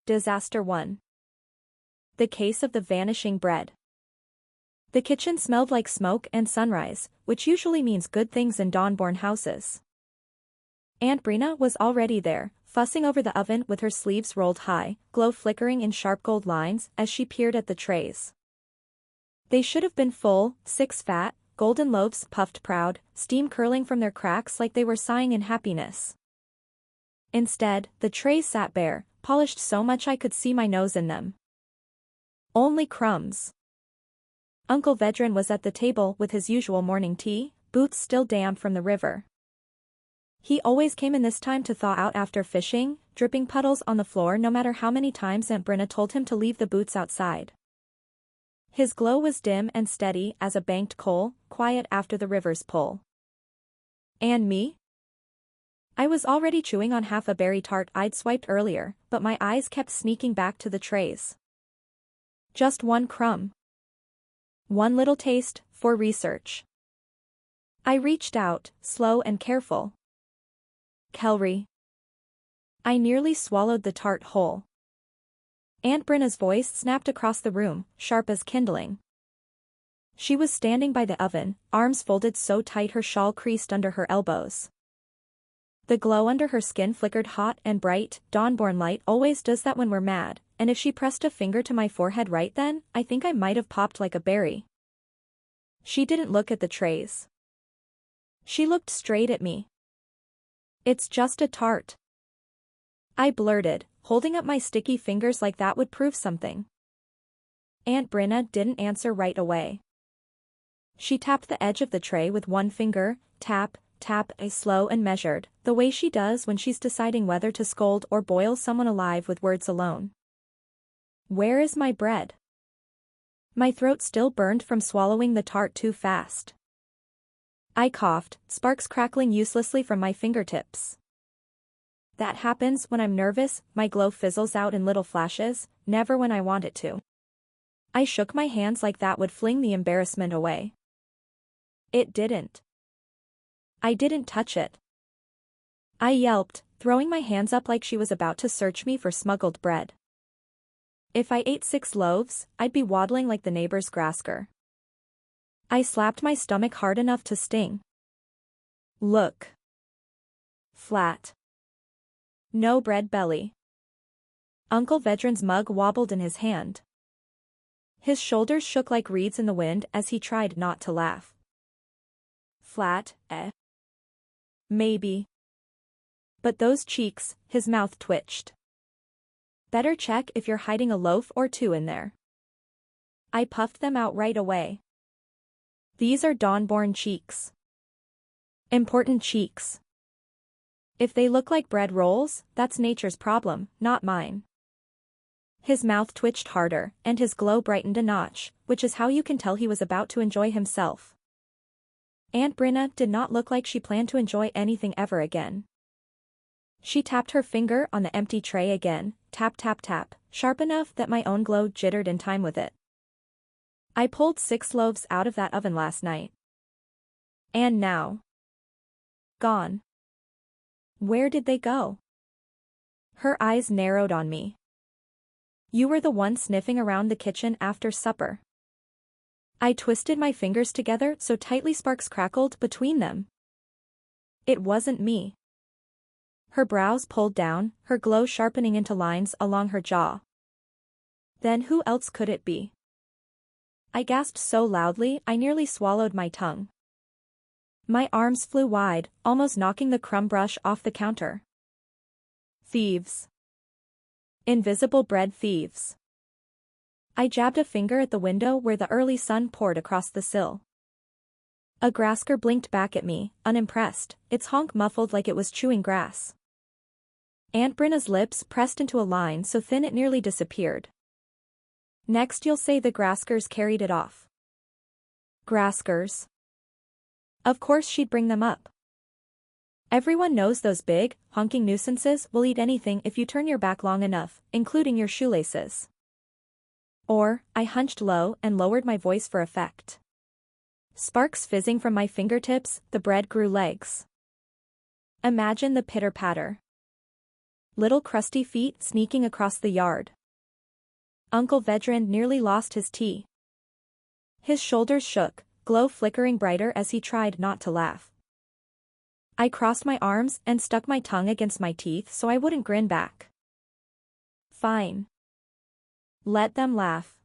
Disaster 1. The case of the vanishing bread. The kitchen smelled like smoke and sunrise, which usually means good things in dawn-born houses. Aunt Brina was already there, fussing over the oven with her sleeves rolled high, glow flickering in sharp gold lines as she peered at the trays. They should have been full, 6 fat, golden loaves puffed proud, steam curling from their cracks like they were sighing in happiness. Instead, the trays sat bare, polished so much I could see my nose in them. Only crumbs. Uncle Vedran was at the table with his usual morning tea, boots still damp from the river. He always came in this time to thaw out after fishing, dripping puddles on the floor no matter how many times Aunt Brina told him to leave the boots outside. His glow was dim and steady as a banked coal, quiet after the river's pull. And me? I was already chewing on half a berry tart I'd swiped earlier, but my eyes kept sneaking back to the trays. Just one crumb. One little taste, for research. I reached out, slow and careful. Kelri. I nearly swallowed the tart whole. Aunt Brina's voice snapped across the room, sharp as kindling. She was standing by the oven, arms folded so tight her shawl creased under her elbows. The glow under her skin flickered hot and bright, dawn-born light always does that when we're mad, and if she pressed a finger to my forehead right then, I think I might have popped like a berry. She didn't look at the trays. She looked straight at me. It's just a tart. I blurted, holding up my sticky fingers like that would prove something. Aunt Brina didn't answer right away. She tapped the edge of the tray with one finger, tap, tap, slow and measured, the way she does when she's deciding whether to scold or boil someone alive with words alone. Where is my bread? My throat still burned from swallowing the tart too fast. I coughed, sparks crackling uselessly from my fingertips. That happens when I'm nervous, my glow fizzles out in little flashes, never when I want it to. I shook my hands like that would fling the embarrassment away. It didn't. I didn't touch it. I yelped, throwing my hands up like she was about to search me for smuggled bread. If I ate 6 loaves, I'd be waddling like the neighbor's grasker. I slapped my stomach hard enough to sting. Look. Flat. No bread belly. Uncle Vedran's mug wobbled in his hand. His shoulders shook like reeds in the wind as he tried not to laugh. Flat, eh? Maybe. But those cheeks, his mouth twitched. Better check if you're hiding a loaf or 2 in there. I puffed them out right away. These are dawn-born cheeks. Important cheeks. If they look like bread rolls, that's nature's problem, not mine. His mouth twitched harder, and his glow brightened a notch, which is how you can tell he was about to enjoy himself. Aunt Brina did not look like she planned to enjoy anything ever again. She tapped her finger on the empty tray again, tap tap tap, sharp enough that my own glow jittered in time with it. I pulled 6 loaves out of that oven last night. And now. Gone. Where did they go? Her eyes narrowed on me. You were the one sniffing around the kitchen after supper. I twisted my fingers together so tightly sparks crackled between them. It wasn't me. Her brows pulled down, her glow sharpening into lines along her jaw. Then who else could it be? I gasped so loudly I nearly swallowed my tongue. My arms flew wide, almost knocking the crumb brush off the counter. Thieves. Invisible bread thieves. I jabbed a finger at the window where the early sun poured across the sill. A grasker blinked back at me, unimpressed, its honk muffled like it was chewing grass. Aunt Brina's lips pressed into a line so thin it nearly disappeared. Next you'll say the graskers carried it off. Graskers. Of course she'd bring them up. Everyone knows those big, honking nuisances will eat anything if you turn your back long enough, including your shoelaces. Or, I hunched low and lowered my voice for effect. Sparks fizzing from my fingertips, the bread grew legs. Imagine the pitter-patter. Little crusty feet sneaking across the yard. Uncle Vedran nearly lost his tea. His shoulders shook, glow flickering brighter as he tried not to laugh. I crossed my arms and stuck my tongue against my teeth so I wouldn't grin back. Fine. Let them laugh.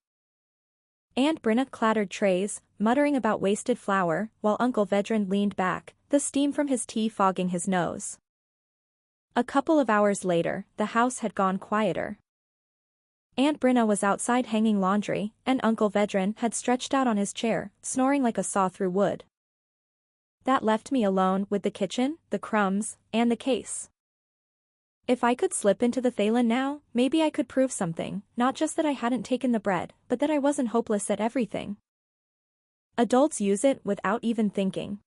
Aunt Brenna clattered trays, muttering about wasted flour, while Uncle Vedran leaned back, the steam from his tea fogging his nose. A couple of hours later, the house had gone quieter. Aunt Brenna was outside hanging laundry, and Uncle Vedran had stretched out on his chair, snoring like a saw through wood. That left me alone with the kitchen, the crumbs, and the case. If I could slip into the Thalen now, maybe I could prove something, not just that I hadn't taken the bread, but that I wasn't hopeless at everything. Adults use it without even thinking.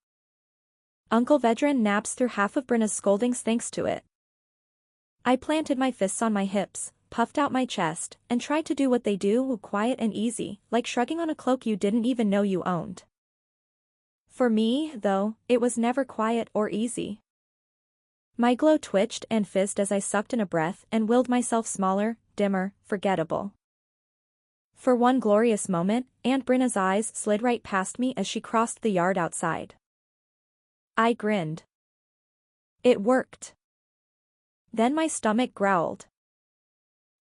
Uncle Vedran naps through half of Brenna's scoldings thanks to it. I planted my fists on my hips, puffed out my chest, and tried to do what they do, quiet and easy, like shrugging on a cloak you didn't even know you owned. For me, though, it was never quiet or easy. My glow twitched and fizzed as I sucked in a breath and willed myself smaller, dimmer, forgettable. For one glorious moment, Aunt Brenna's eyes slid right past me as she crossed the yard outside. I grinned. It worked. Then my stomach growled.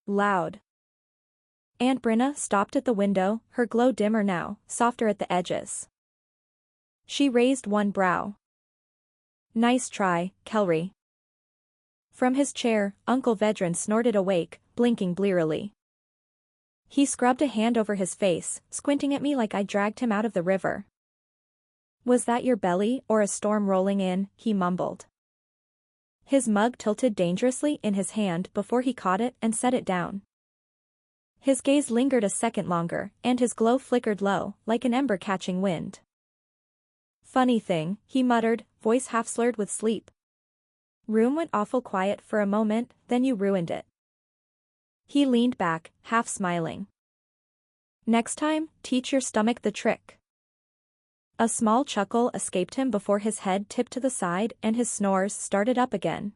Loud. Aunt Brenna stopped at the window, her glow dimmer now, softer at the edges. She raised one brow. Nice try, Kelri. From his chair, Uncle Vedran snorted awake, blinking blearily. He scrubbed a hand over his face, squinting at me like I dragged him out of the river. Was that your belly or a storm rolling in? He mumbled. His mug tilted dangerously in his hand before he caught it and set it down. His gaze lingered a second longer, and his glow flickered low, like an ember catching wind. Funny thing, he muttered, voice half slurred with sleep. Room went awful quiet for a moment, then you ruined it. He leaned back, half smiling. Next time, teach your stomach the trick. A small chuckle escaped him before his head tipped to the side and his snores started up again.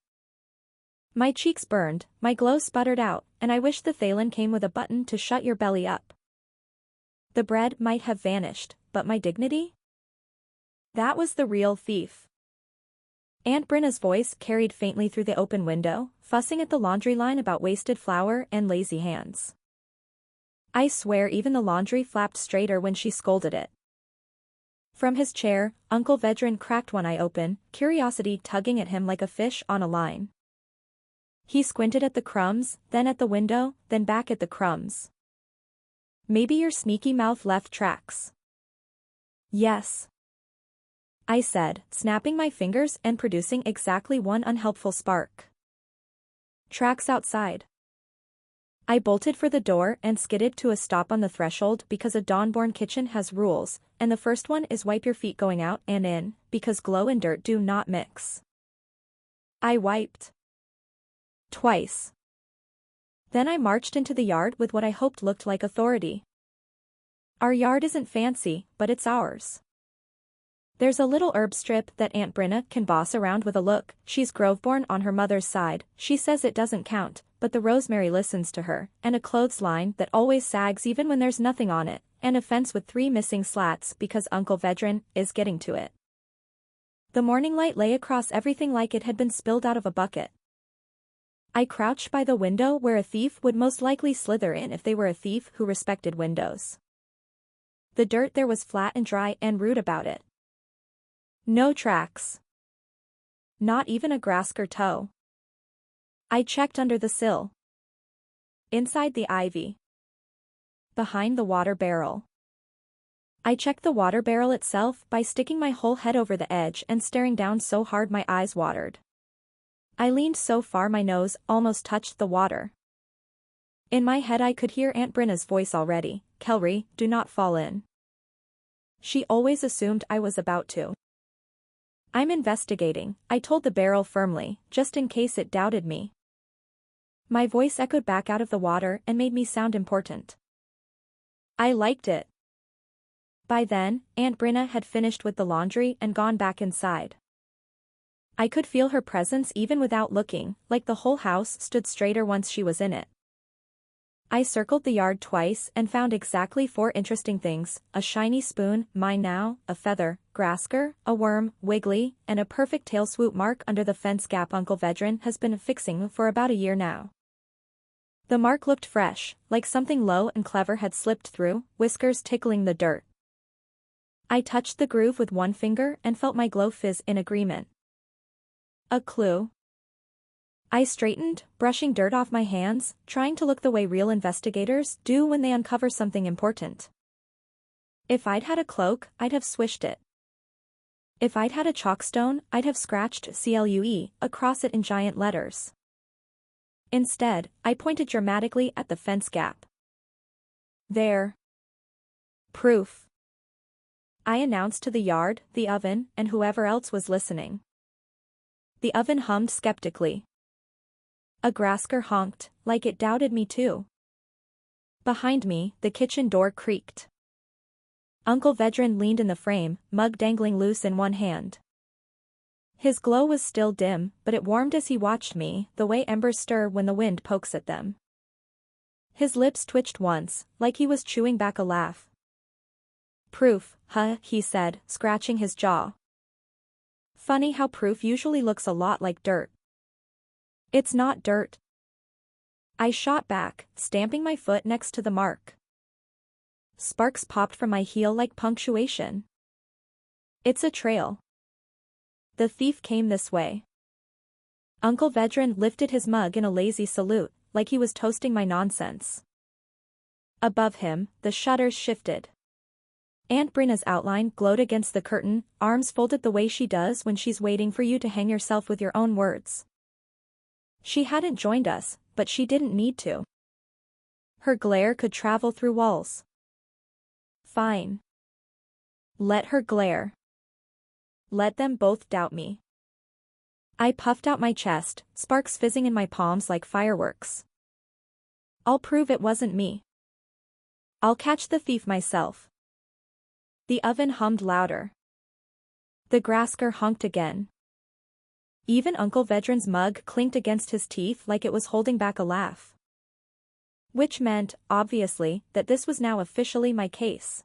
My cheeks burned, my glow sputtered out, and I wished the Thalen came with a button to shut your belly up. The bread might have vanished, but my dignity? That was the real thief. Aunt Brenna's voice carried faintly through the open window, fussing at the laundry line about wasted flour and lazy hands. I swear even the laundry flapped straighter when she scolded it. From his chair, Uncle Vedran cracked one eye open, curiosity tugging at him like a fish on a line. He squinted at the crumbs, then at the window, then back at the crumbs. Maybe your sneaky mouth left tracks. Yes. I said, snapping my fingers and producing exactly one unhelpful spark. Tracks outside. I bolted for the door and skidded to a stop on the threshold because a dawn-born kitchen has rules, and the first one is wipe your feet going out and in, because glow and dirt do not mix. I wiped. Twice. Then I marched into the yard with what I hoped looked like authority. Our yard isn't fancy, but it's ours. There's a little herb strip that Aunt Brenna can boss around with a look. She's Groveborn on her mother's side, she says it doesn't count, but the rosemary listens to her, and a clothesline that always sags even when there's nothing on it, and a fence with 3 missing slats because Uncle Vedran is getting to it. The morning light lay across everything like it had been spilled out of a bucket. I crouched by the window where a thief would most likely slither in if they were a thief who respected windows. The dirt there was flat and dry and rude about it. No tracks. Not even a grasker toe. I checked under the sill. Inside the ivy. Behind the water barrel. I checked the water barrel itself by sticking my whole head over the edge and staring down so hard my eyes watered. I leaned so far my nose almost touched the water. In my head I could hear Aunt Brenna's voice already. Kelri, do not fall in. She always assumed I was about to. I'm investigating, I told the barrel firmly, just in case it doubted me. My voice echoed back out of the water and made me sound important. I liked it. By then, Aunt Brenna had finished with the laundry and gone back inside. I could feel her presence even without looking, like the whole house stood straighter once she was in it. I circled the yard twice and found exactly 4 interesting things: a shiny spoon, mine now, a feather, Grasker, a worm, Wiggly, and a perfect tail swoop mark under the fence gap Uncle Vedran has been fixing for about a year now. The mark looked fresh, like something low and clever had slipped through, whiskers tickling the dirt. I touched the groove with one finger and felt my glow fizz in agreement. A clue. I straightened, brushing dirt off my hands, trying to look the way real investigators do when they uncover something important. If I'd had a cloak, I'd have swished it. If I'd had a chalkstone, I'd have scratched CLUE across it in giant letters. Instead, I pointed dramatically at the fence gap. There. Proof. I announced to the yard, the oven, and whoever else was listening. The oven hummed skeptically. A Grasker honked, like it doubted me too. Behind me, the kitchen door creaked. Uncle Vedran leaned in the frame, mug dangling loose in one hand. His glow was still dim, but it warmed as he watched me, the way embers stir when the wind pokes at them. His lips twitched once, like he was chewing back a laugh. Proof, huh, he said, scratching his jaw. Funny how proof usually looks a lot like dirt. It's not dirt. I shot back, stamping my foot next to the mark. Sparks popped from my heel like punctuation. It's a trail. The thief came this way. Uncle Vedran lifted his mug in a lazy salute, like he was toasting my nonsense. Above him, the shutters shifted. Aunt Brenna's outline glowed against the curtain, arms folded the way she does when she's waiting for you to hang yourself with your own words. She hadn't joined us, but she didn't need to. Her glare could travel through walls. Fine. Let her glare. Let them both doubt me. I puffed out my chest, sparks fizzing in my palms like fireworks. I'll prove it wasn't me. I'll catch the thief myself. The oven hummed louder. The Grasker honked again. Even Uncle Vedran's mug clinked against his teeth like it was holding back a laugh. Which meant, obviously, that this was now officially my case.